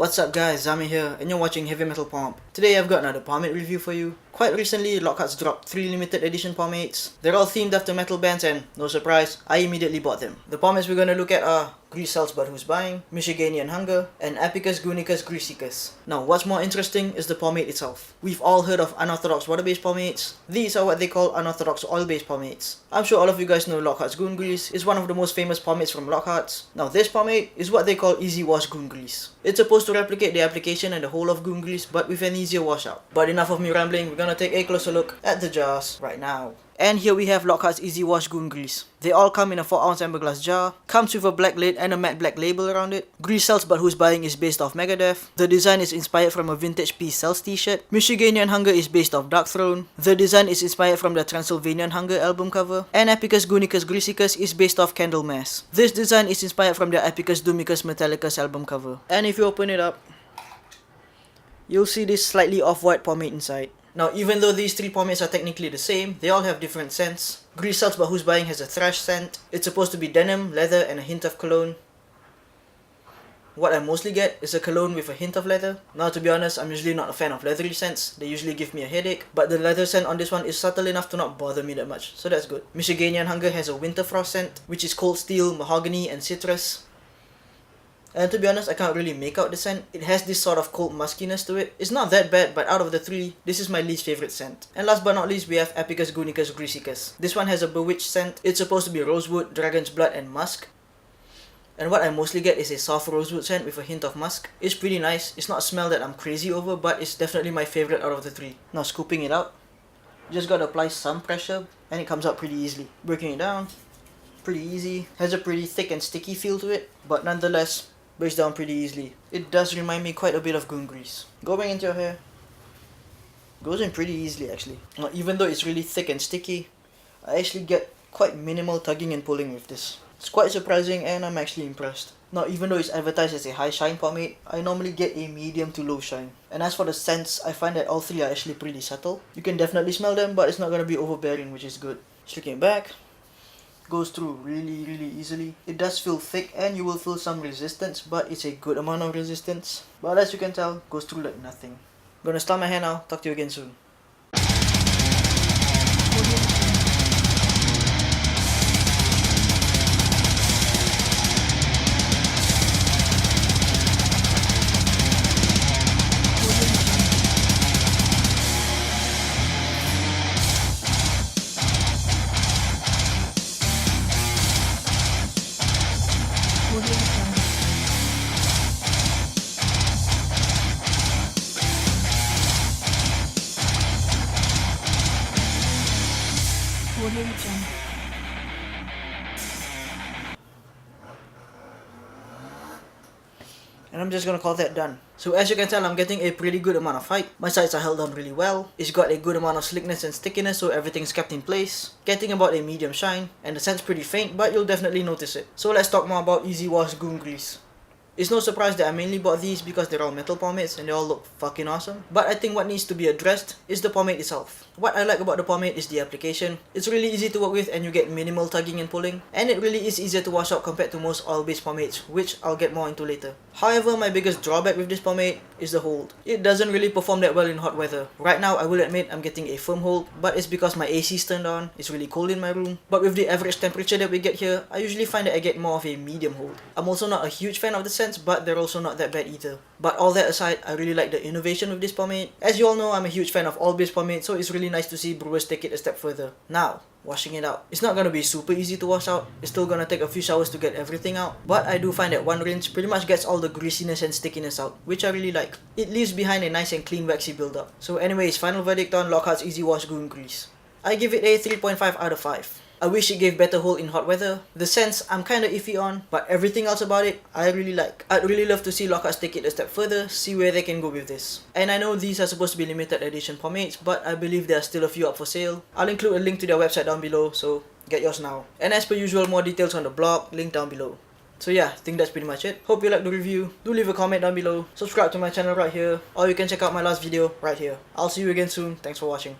What's up guys, Zami here and you're watching Heavy Metal Pomp. Today I've got another pomade review for you. Quite recently, Lockhart's dropped 3 limited edition pomades. They're all themed after metal bands and, no surprise, I immediately bought them. The pomades we're gonna look at are Grease Sells But Who's Buying, Michiganian Hunger, and Epicus Goonicus Greaseicus. Now what's more interesting is the pomade itself. We've all heard of unorthodox water-based pomades. These are what they call unorthodox oil-based pomades. I'm sure all of you guys know Lockhart's Goon Grease is one of the most famous pomades from Lockhart's. Now this pomade is what they call Easy Wash Goon Grease. It's supposed to replicate the application and the whole of Goon Grease but with an easier washout. But enough of me rambling, we're gonna take a closer look at the jars right now. And here we have Lockhart's Easy Wash Goon Grease. They all come in a 4-ounce amber glass jar, comes with a black lid and a matte black label around it. Grease Sells But Who's Buying is based off Megadeth. The design is inspired from a vintage Peace Sells t-shirt. Michiganian Hunger is based off Dark Throne. The design is inspired from the Transylvanian Hunger album cover. And Epicus Goonicus Greaseicus is based off Candle Mass. This design is inspired from the Epicus Goonicus Metallicus album cover. And if you open it up, you'll see this slightly off-white pomade inside. Now, even though these 3 pomades are technically the same, they all have different scents. Grease Sells But Who's Buying has a thrash scent. It's supposed to be denim, leather, and a hint of cologne. What I mostly get is a cologne with a hint of leather. Now, to be honest, I'm usually not a fan of leathery scents. They usually give me a headache. But the leather scent on this one is subtle enough to not bother me that much, so that's good. Michiganian Hunger has a winter frost scent, which is cold steel, mahogany, and citrus. And to be honest, I can't really make out the scent. It has this sort of cold muskiness to it. It's not that bad, but out of the 3, this is my least favorite scent. And last but not least, we have Epicus Goonicus Greaseicus. This one has a bewitched scent. It's supposed to be rosewood, dragon's blood, and musk. And what I mostly get is a soft rosewood scent with a hint of musk. It's pretty nice. It's not a smell that I'm crazy over, but it's definitely my favorite out of the 3. Now scooping it out, you just gotta apply some pressure, and it comes out pretty easily. Breaking it down, pretty easy. Has a pretty thick and sticky feel to it, but nonetheless, breaks down pretty easily. It does remind me quite a bit of Goon Grease. Going into your hair, goes in pretty easily actually. Now, even though it's really thick and sticky, I actually get quite minimal tugging and pulling with this. It's quite surprising and I'm actually impressed. Now, even though it's advertised as a high shine pomade, I normally get a medium to low shine. And as for the scents, I find that all 3 are actually pretty subtle. You can definitely smell them, but it's not gonna be overbearing, which is good. Just looking back, goes through really easily. It does feel thick and you will feel some resistance, but it's a good amount of resistance. But as you can tell, goes through like nothing. Gonna start my hair now. Talk to you again soon. And I'm just gonna call that done. So as you can tell, I'm getting a pretty good amount of height. My sides are held down really well. It's got a good amount of slickness and stickiness, so everything's kept in place. Getting about a medium shine, and the scent's pretty faint, but you'll definitely notice it. So let's talk more about Easy Wash Goon Grease. It's no surprise that I mainly bought these because they're all metal pomades and they all look fucking awesome. But I think what needs to be addressed is the pomade itself. What I like about the pomade is the application. It's really easy to work with and you get minimal tugging and pulling. And it really is easier to wash out compared to most oil-based pomades, which I'll get more into later. However, my biggest drawback with this pomade is the hold. It doesn't really perform that well in hot weather. Right now, I will admit I'm getting a firm hold, but it's because my AC is turned on. It's really cold in my room. But with the average temperature that we get here, I usually find that I get more of a medium hold. I'm also not a huge fan of the scents, but they're also not that bad either. But all that aside, I really like the innovation with this pomade. As you all know, I'm a huge fan of oil-based pomade, so it's really nice to see brewers take it a step further. Now, washing it out. It's not gonna be super easy to wash out. It's still gonna take a few showers to get everything out. But I do find that one rinse pretty much gets all the greasiness and stickiness out, which I really like. It leaves behind a nice and clean waxy build-up. So anyways, final verdict on Lockhart's Easy Wash Goon Grease. I give it a 3.5 out of 5. I wish it gave better hold in hot weather. The scents I'm kinda iffy on, but everything else about it, I really like. I'd really love to see Lockhart take it a step further, see where they can go with this. And I know these are supposed to be limited edition pomades, but I believe there are still a few up for sale. I'll include a link to their website down below, so get yours now. And as per usual, more details on the blog, link down below. So yeah, I think that's pretty much it. Hope you liked the review. Do leave a comment down below. Subscribe to my channel right here, or you can check out my last video right here. I'll see you again soon. Thanks for watching.